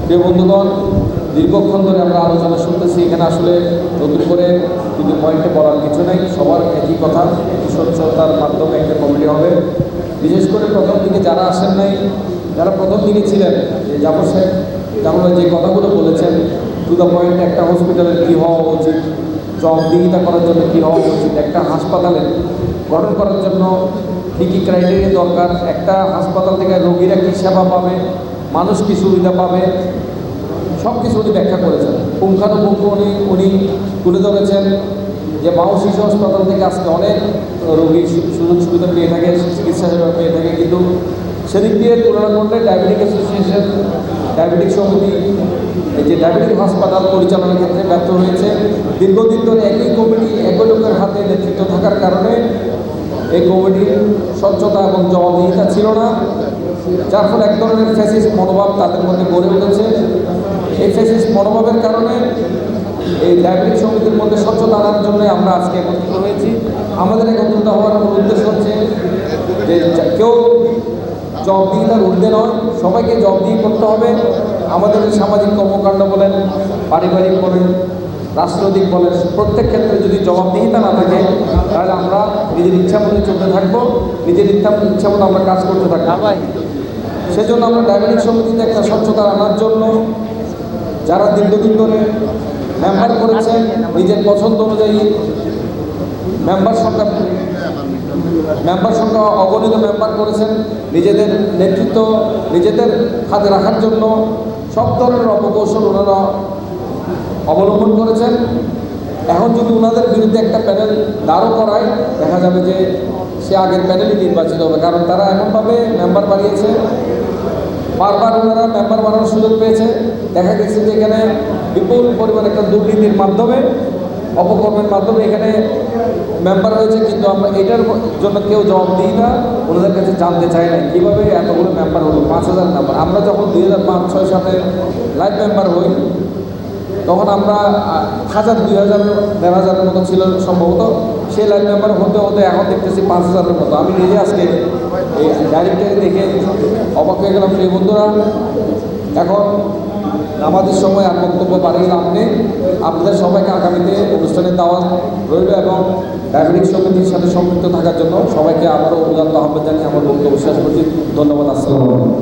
প্রিয় বন্ধুগণ, দীর্ঘক্ষণ ধরে আমরা আলোচনা শুনতেছি। এখানে আসলে নতুন করে কিন্তু পয়েন্টে বলার কিছু নেই, সবার একই কথা। স্বচ্ছতার মাধ্যমে একটা কমিটি হবে। বিশেষ করে প্রথম দিকে যারা আসেন নাই, যারা প্রথম দিকে ছিলেন, যে জাফর সাহেব জাফর যে কথাগুলো বলেছেন, টু দ্য পয়েন্ট, একটা হসপিটালের কী হওয়া উচিত, জবাবদিহিতা করার জন্য কী হওয়া উচিত, একটা হাসপাতালের গঠন করার জন্য কী কী ক্রাইটেরিয়া দরকার, একটা হাসপাতাল থেকে রোগীরা কী সেবা পাবে, মানুষ কী সুবিধা পাবে, সব কিছু উনি ব্যাখ্যা করেছেন। পুঙ্খানুপুঙ্খ উনি তুলে ধরেছেন যে মাও শিশু হাসপাতাল থেকে আজকে অনেক রোগী সুযোগ সুবিধা পেয়ে থাকে, চিকিৎসা সেবা পেয়ে থাকে, কিন্তু সেদিক দিয়ে তুলনা করলে ডায়াবেটিক অ্যাসোসিয়েশন, ডায়াবেটিক সমিতি এই যে ডায়াবেটিক হাসপাতাল পরিচালনার ক্ষেত্রে ব্যর্থ হয়েছে। দীর্ঘদিন ধরে একই কমিটি, একই লোকের হাতে নেতৃত্ব থাকার কারণে এই কমিটির স্বচ্ছতা এবং জবাবদিহিতা ছিল না, যার ফলে এক ধরনের ফ্যাসিস্ট মনোভাব তাদের মধ্যে গড়ে উঠেছে। এই ফ্যাসিস্ট মনোভাবের কারণে এই ডায়াবেটিক সমিতির মধ্যে স্বচ্ছতা আনার জন্য আমরা আজকে একত্রিত হয়েছি। আমাদের একত্রিত হওয়ার মূল উদ্দেশ্য হচ্ছে যে কেউ জবাবদিহিতার ঊর্ধ্বে নয়, সবাইকে জবাবদিহি করতে হবে। আমাদের সামাজিক কর্মকাণ্ড বলেন, পারিবারিক বলেন, রাষ্ট্রনৈতিক বলেন, প্রত্যেক ক্ষেত্রে যদি জবাবদিহিতা না থাকে, তাহলে আমরা নিজের ইচ্ছা মতো চলতে থাকবো, নিজের ইচ্ছা মতো আমরা কাজ করতে থাকবো। সেজন্য আমরা ডায়াবেটিক সমিতিতে একটা স্বচ্ছতা আনার জন্য যারা দীর্ঘদিন ধরে মেম্বার করেছেন, নিজের পছন্দ অনুযায়ী মেম্বার সংখ্যা অগণিত মেম্বার করেছেন, নিজেদের নেতৃত্ব নিজেদের হাতে রাখার জন্য সব ধরনের অপকৌশল ওনারা অবলম্বন করেছেন। এখন যদি ওনাদের বিরুদ্ধে একটা প্যানেল দাঁড়ও করায়, দেখা যাবে যে সে আগের প্যানেলই নির্বাচিত হবে, কারণ তারা এমনভাবে মেম্বার বাড়িয়েছে, বারবার ওনারা মেম্বার বানানোর সুযোগ পেয়েছে। দেখা গেছে যে এখানে বিপুল পরিমাণ একটা দুর্নীতির মাধ্যমে, অপকর্মের মাধ্যমে এখানে মেম্বার হয়েছে, কিন্তু আমরা এটার জন্য কেউ জবাবদিহিতা ওনাদের কাছে জানতে চাই না। কীভাবে এতগুলো মেম্বার হলো, 5,000 মেম্বার। আমরা যখন 2005, 6, 7-এ লাইভ মেম্বার হই, তখন আমরা 1,000, 2,000, 1,500-এর মতো ছিল সম্ভবত। সেই লাইভ মেম্বার হতে হতে এখন দেখতেছি 5,000-এর মতো। আমি নিজে আজকে এই ডাইরেক্টরে দেখে অবাক হয়ে গেলাম। প্রিয় বন্ধুরা, এখন আমাদের সময় আর বক্তব্য বাড়িয়ে লাভ নেই। আপনাদের সবাইকে আগামীতে অনুষ্ঠানে দাওয়াত রইল এবং ডায়াবেটিক সমিতির সাথে সম্পৃক্ত থাকার জন্য সবাইকে আবারও উদাত্ত আহ্বান জানিয়ে আমার বক্তব্য শেষ করছি। ধন্যবাদ। আসসালামু আলাইকুম।